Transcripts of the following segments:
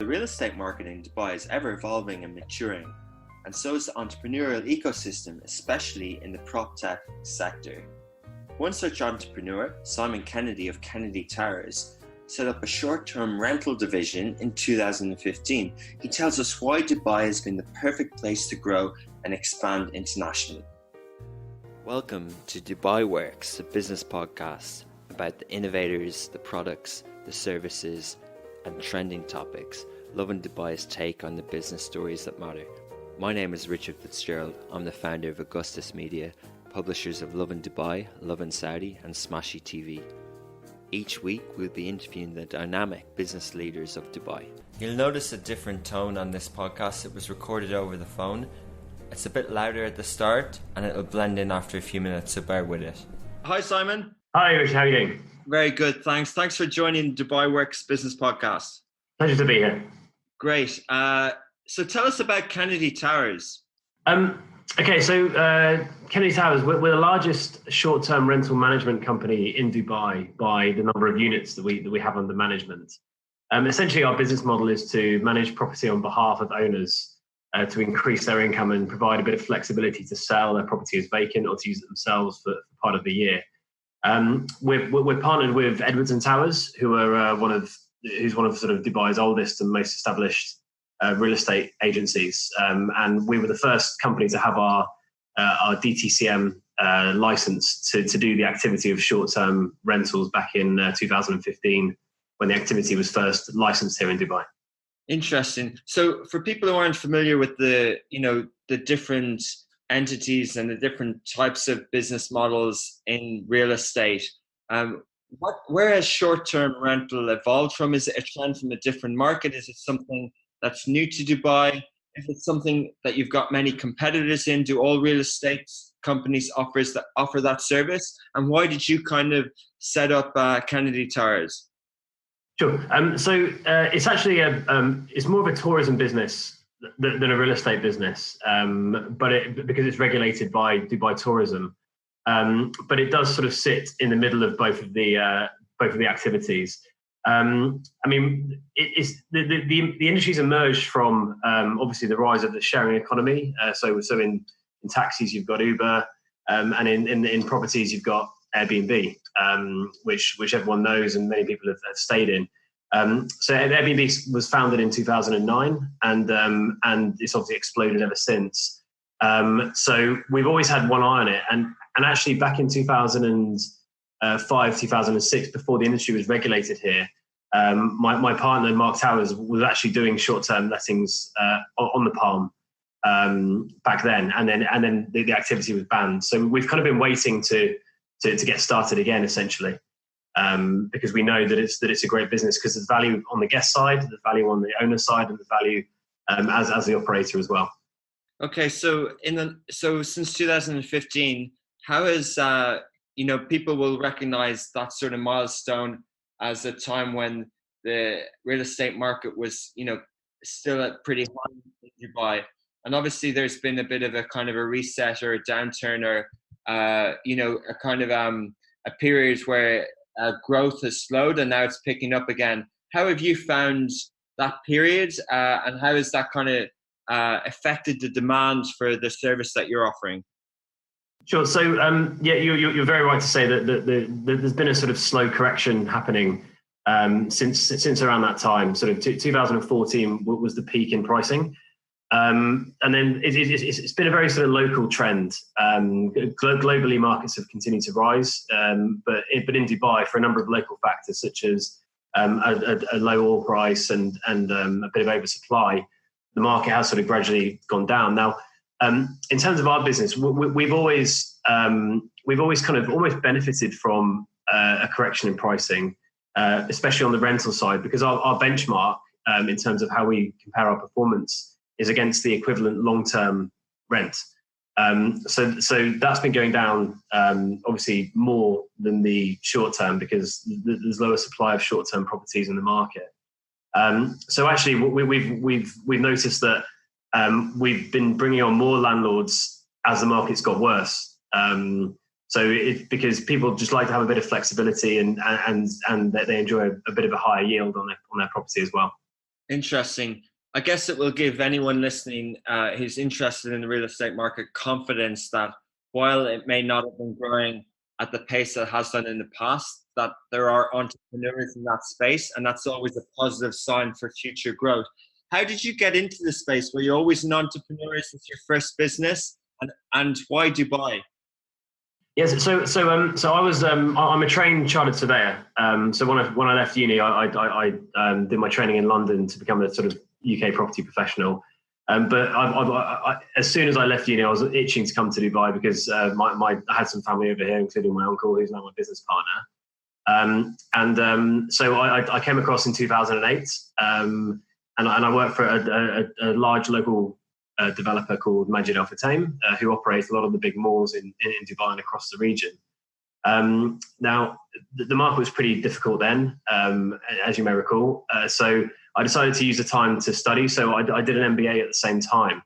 real estate market in Dubai is ever evolving and maturing, and so is the entrepreneurial ecosystem, especially in the PropTech sector. One such entrepreneur, Simon Kennedy of Kennedy Towers, set up a short-term rental division in 2015. He tells us why Dubai has been the perfect place to grow and expand internationally. Welcome to Dubai Works, a business podcast about the innovators, the products, the services, and trending topics. Loving Dubai's take on the business stories that matter. My name is Richard Fitzgerald. I'm the founder of Augustus Media, publishers of Lovin Dubai, Lovin Saudi, and Smashy TV. Each week, we'll be interviewing the dynamic business leaders of Dubai. You'll notice a different tone on this podcast. It was recorded over the phone. It's a bit louder at the start, and it'll blend in after a few minutes, so bear with it. Hi, Simon. Hi, Rich. How are you doing? Very good, thanks. Thanks for joining Dubai Works Business Podcast. Pleasure to be here. Great. So tell us about Kennedy Towers. Kennedy Towers, we're the largest short-term rental management company in Dubai by the number of units that we have under management. Essentially, our business model is to manage property on behalf of owners to increase their income and provide a bit of flexibility to sell their property as vacant or to use it themselves for part of the year. We're partnered with Edwards and Towers, who are one of sort of Dubai's oldest and most established real estate agencies, and we were the first company to have our DTCM license to do the activity of short-term rentals back in 2015, when the activity was first licensed here in Dubai. Interesting. So, for people who aren't familiar with the different entities and the different types of business models in real estate, where has short-term rental evolved from? Is it a trend from a different market? Is it something that's new to Dubai? Is it something that you've got many competitors in? Do all real estate companies offer that service? And why did you kind of set up Kennedy Towers? Sure. So it's actually it's more of a tourism business than a real estate business, because it's regulated by Dubai Tourism. But it does sort of sit in the middle of both of the activities. It's the industry's emerged from obviously the rise of the sharing economy. So in taxis you've got Uber, and in properties you've got Airbnb, which everyone knows and many people have stayed in. So Airbnb was founded in 2009, and it's obviously exploded ever since. So we've always had one eye on it, and actually back in 2005, 2006, before the industry was regulated here, my partner Mark Towers was actually doing short-term lettings on the Palm back then, and then the activity was banned. So we've kind of been waiting to get started again, essentially, because we know that it's a great business because there's value on the guest side, the value on the owner side, and the value as the operator as well. Okay, so since 2015, how has people will recognize that sort of milestone as a time when the real estate market was still at pretty high in Dubai, and obviously there's been a bit of a kind of a reset or a downturn or a kind of a period where growth has slowed and now it's picking up again. How have you found that period, and how has that kind of affected the demand for the service that you're offering? Sure. So you're very right to say that there's been a sort of slow correction happening since around that time. Sort of 2014 was the peak in pricing, and then it's been a very sort of local trend. Globally, markets have continued to rise, but in Dubai, for a number of local factors such as a low oil price and a bit of oversupply, the market has sort of gradually gone down. Now, in terms of our business, we've always kind of almost benefited from a correction in pricing, especially on the rental side, because our benchmark in terms of how we compare our performance is against the equivalent long-term rent. So that's been going down obviously more than the short-term because there's lower supply of short-term properties in the market. So actually, we've noticed that we've been bringing on more landlords as the market's got worse. Because people just like to have a bit of flexibility and that they enjoy a bit of a higher yield on their property as well. Interesting. I guess it will give anyone listening who's interested in the real estate market confidence that while it may not have been growing at the pace that it has done in the past, that there are entrepreneurs in that space, and that's always a positive sign for future growth. How did you get into the space? Were you always an entrepreneur? Is this your first business? And why Dubai? Yes, so I was I'm a trained chartered surveyor. So when I left uni, I did my training in London to become a sort of UK property professional. But as soon as I left uni, I was itching to come to Dubai because I had some family over here, including my uncle, who's now my business partner. So I came across in 2008, and I worked for a large local developer called Majid Al Futtaim, who operates a lot of the big malls in Dubai and across the region. Now, the market was pretty difficult then, as you may recall. So I decided to use the time to study. So I did an MBA at the same time.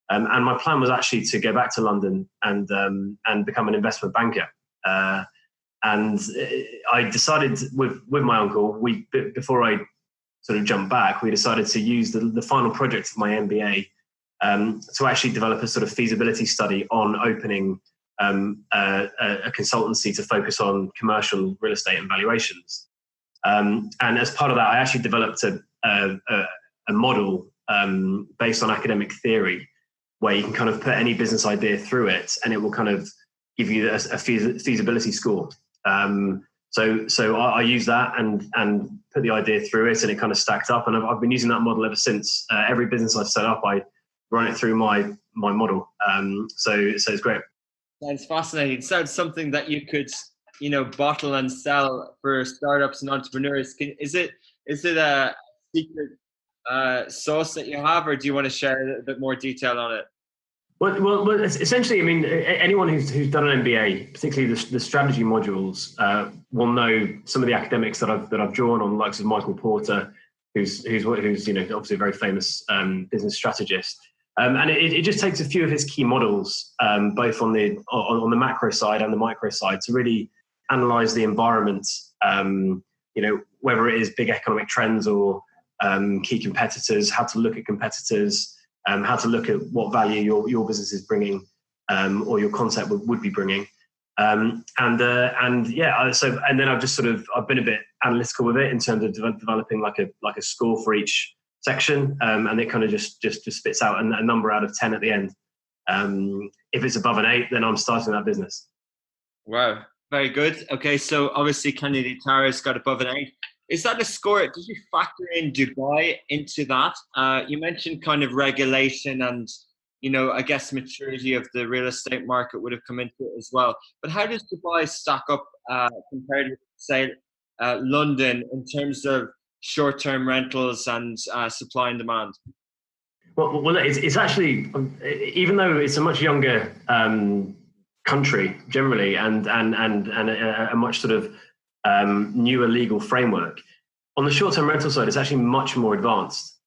And my plan was actually to go back to London and become an investment banker. And I decided with my uncle, before I sort of jumped back, we decided to use the final project of my MBA to actually develop a sort of feasibility study on opening a consultancy to focus on commercial real estate and valuations. And as part of that, I actually developed a model based on academic theory, where you can kind of put any business idea through it, and it will kind of give you a feasibility score. So I used that and put the idea through it, and it kind of stacked up. And I've been using that model ever since. Every business I've set up, I run it through my model. So it's great. Sounds fascinating. It sounds something that you could, bottle and sell for startups and entrepreneurs. Is it a secret sauce that you have, or do you want to share a bit more detail on it? Well, essentially, I mean, anyone who's done an MBA, particularly the strategy modules, will know some of the academics that I've drawn on, the likes of Michael Porter, who's obviously a very famous business strategist. And it just takes a few of his key models, both on the macro side and the micro side, to really analyze the environment. Whether it is big economic trends or key competitors, how to look at competitors, how to look at what value your business is bringing, or your concept would be bringing. And then I've been a bit analytical with it in terms of developing like a score for each section, and it kind of just spits out a number out of 10 at the end. If it's above an 8, then I'm starting that business. Wow, very good. Okay, so obviously Kennedy Towers got above an 8. Is that a score? Did you factor in Dubai into that? You mentioned kind of regulation and, I guess maturity of the real estate market would have come into it as well. But how does Dubai stack up compared to, say, London in terms of short-term rentals and supply and demand? Well, it's actually, even though it's a much younger country generally, and a much sort of newer legal framework, on the short-term rental side, it's actually much more advanced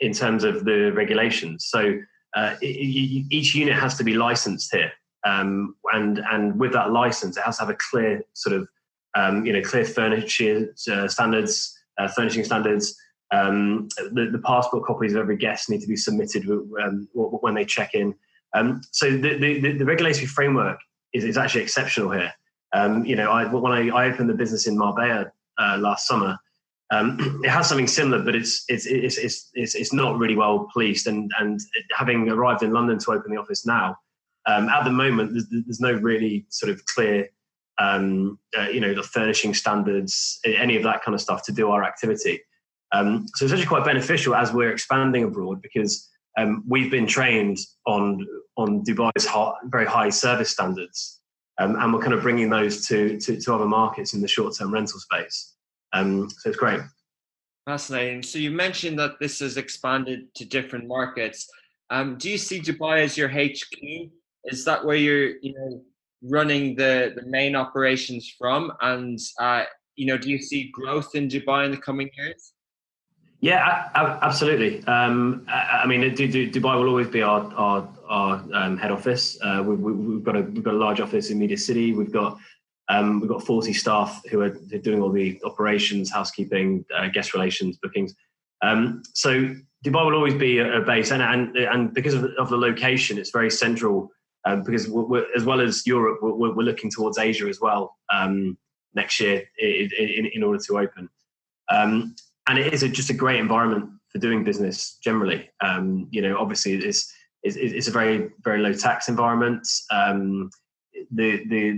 in terms of the regulations. So each unit has to be licensed here, and with that license, it has to have a clear sort of clear furniture standards. Furnishing standards. The passport copies of every guest need to be submitted when they check in. So the regulatory framework is actually exceptional here. When I opened the business in Marbella last summer, it has something similar, but it's not really well policed. And having arrived in London to open the office now, at the moment there's no really sort of clear the furnishing standards, any of that kind of stuff to do our activity. So it's actually quite beneficial as we're expanding abroad, because we've been trained on Dubai's very high service standards, and we're kind of bringing those to other markets in the short-term rental space. So it's great. Fascinating. So you mentioned that this has expanded to different markets. Do you see Dubai as your HQ? Is that where you're, running the main operations from, and do you see growth in Dubai in the coming years? Yeah, absolutely. I mean, Dubai will always be our head office. We've got a large office in Media City. We've got 40 staff who are doing all the operations, housekeeping, guest relations, bookings. So Dubai will always be a base, and because of the location, it's very central. Because we're, as well as Europe, we're looking towards Asia as well next year in order to open. And it is just a great environment for doing business generally. Obviously it's a very, very low tax environment. The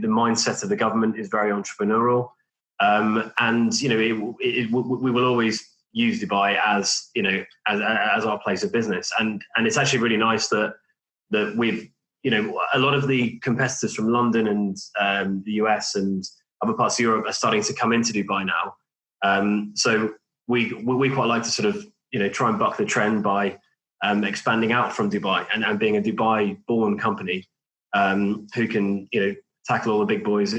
mindset of the government is very entrepreneurial, and we will always use Dubai as as our place of business. And it's actually really nice that we've a lot of the competitors from London and the US and other parts of Europe are starting to come into Dubai now. So we quite like to sort of try and buck the trend by expanding out from Dubai and being a Dubai-born company who can tackle all the big boys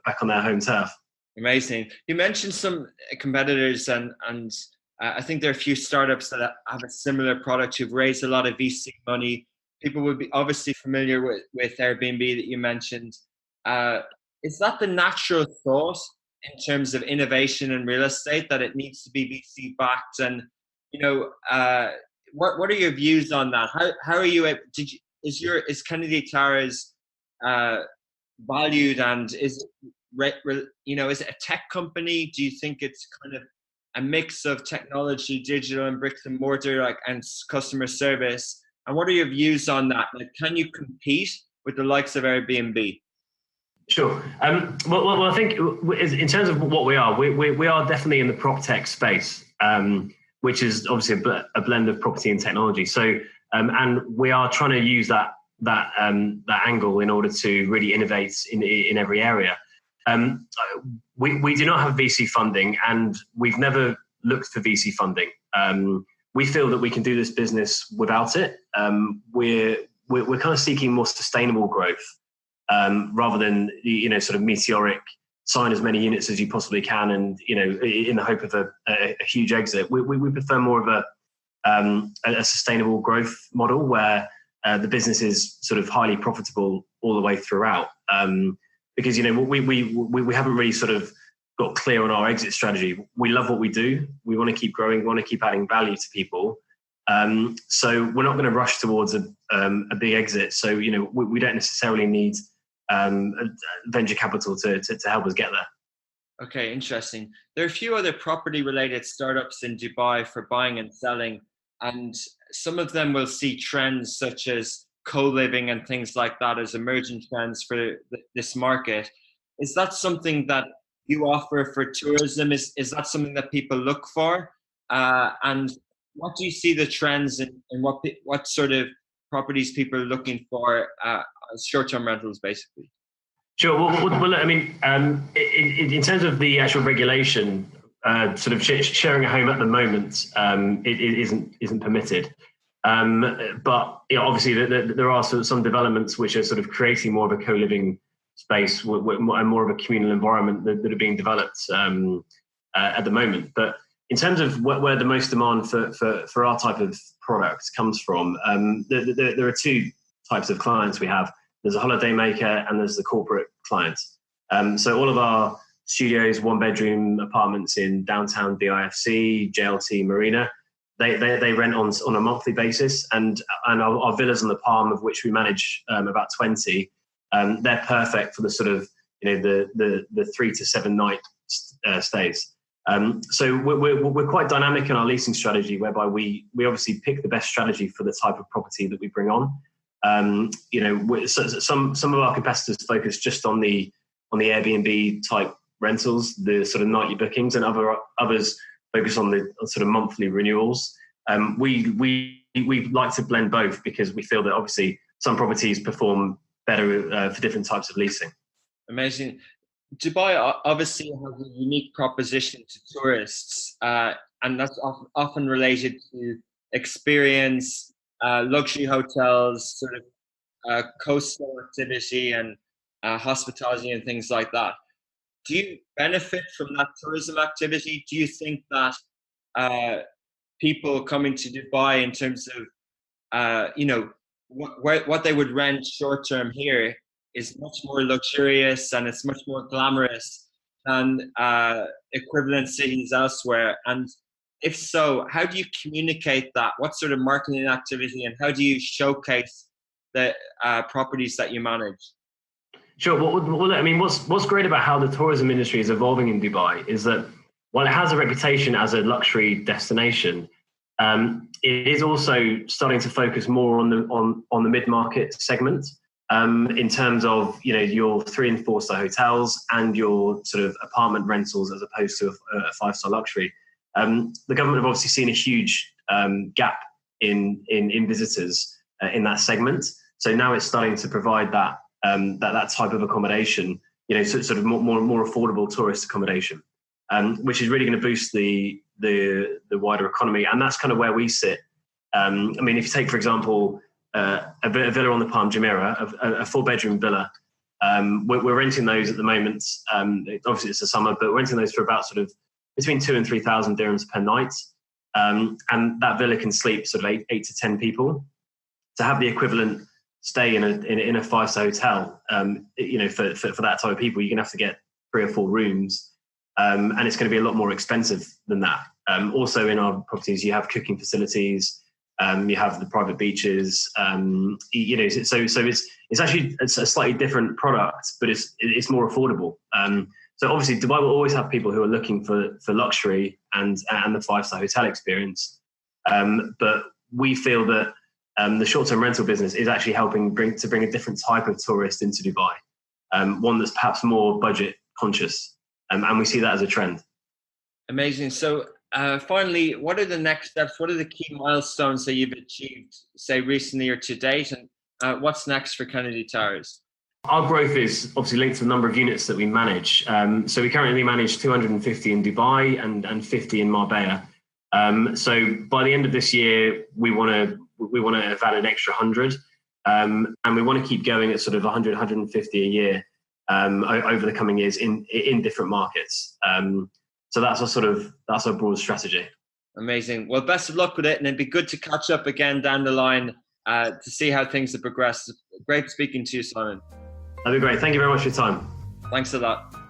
back on their home turf. Amazing. You mentioned some competitors, and I think there are a few startups that have a similar product who've raised a lot of VC money. People would be obviously familiar with Airbnb that you mentioned. Is that the natural thought in terms of innovation in real estate, that it needs to be VC backed? And what are your views on that? How are you? Is Kennedy Tara's valued, and is it a tech company? Do you think it's kind of a mix of technology, digital, and bricks and mortar, and customer service? And what are your views on that? Can you compete with the likes of Airbnb? Sure. Well, I think in terms of what we are definitely in the prop tech space, which is obviously a blend of property and technology. So, and we are trying to use that angle in order to really innovate in every area. We do not have VC funding, and we've never looked for VC funding. We feel that we can do this business without it. We're kind of seeking more sustainable growth rather than sort of meteoric, sign as many units as you possibly can, and in the hope of a huge exit. We prefer more of a sustainable growth model where the business is sort of highly profitable all the way throughout. Because we haven't really sort of got clear on our exit strategy. We love what we do. We want to keep growing. We want to keep adding value to people. So we're not going to rush towards a big exit. So we don't necessarily need venture capital to help us get there. Okay, interesting. There are a few other property-related startups in Dubai for buying and selling, and some of them will see trends such as co-living and things like that as emerging trends for this market. Is that something that you offer for tourism? Is that something that people look for? And what do you see the trends in what sort of properties people are looking for as short-term rentals, basically? Sure. Well, I mean, in terms of the actual regulation, sort of sharing a home at the moment, it isn't permitted. But obviously, there are some developments which are sort of creating more of a co-living space and more of a communal environment that are being developed at the moment. But in terms of where the most demand for our type of product comes from, there are two types of clients we have. There's a holiday maker and there's the corporate client. So all of our studios, one-bedroom apartments in downtown DIFC, JLT, Marina, they rent on a monthly basis, and our villas on the Palm, of which we manage about 20, they're perfect for the sort of the 3 to 7 night stays. So we're quite dynamic in our leasing strategy, whereby we obviously pick the best strategy for the type of property that we bring on. Some of our competitors focus just on the Airbnb type rentals, the sort of nightly bookings, and others focus on the sort of monthly renewals. We like to blend both because we feel that obviously some properties perform better for different types of leasing. Amazing. Dubai obviously has a unique proposition to tourists, and that's often related to experience, luxury hotels, sort of coastal activity, and hospitality and things like that. Do you benefit from that tourism activity? Do you think that people coming to Dubai, in terms of what they would rent short term here, is much more luxurious and it's much more glamorous than equivalent cities elsewhere? And If so, how do you communicate that? What sort of marketing activity, and how do you showcase the properties that you manage? Sure. Well, I mean, what's great about how the tourism industry is evolving in Dubai is that while it has a reputation as a luxury destination, it is also starting to focus more on the mid-market segment in terms of your 3 and 4 star hotels and your sort of apartment rentals as opposed to a 5-star luxury. The government have obviously seen a huge gap in visitors in that segment. So now it's starting to provide that type of accommodation, sort of more affordable tourist accommodation, which is really going to boost the wider economy. And that's kind of where we sit. I mean, if you take, for example, a villa on the Palm Jumeirah, a 4-bedroom villa, we're renting those at the moment. Obviously, it's the summer, but we're renting those for about sort of between 2,000 and 3,000 dirhams per night. And that villa can sleep sort of 8 to 10 people. To have the equivalent stay in a 5-star hotel, for that type of people, you're going to have to get 3 or 4 rooms. And it's going to be a lot more expensive than that. Also in our properties, you have cooking facilities, you have the private beaches, so it's actually a slightly different product, but it's more affordable. So obviously Dubai will always have people who are looking for luxury and the 5-star hotel experience. But we feel that the short-term rental business is actually helping bring a different type of tourist into Dubai, one that's perhaps more budget conscious. And we see that as a trend. Amazing. So finally, what are the next steps? What are the key milestones that you've achieved, say, recently or to date? And what's next for Kennedy Towers? Our growth is obviously linked to the number of units that we manage. So we currently manage 250 in Dubai and 50 in Marbella. So by the end of this year, we want to have add an extra 100. And we want to keep going at sort of 100, 150 a year. Over the coming years in different markets. So that's our broad strategy. Amazing. Well, best of luck with it, and it'd be good to catch up again down the line to see how things have progressed. Great speaking to you, Simon. That'd be great. Thank you very much for your time. Thanks a lot.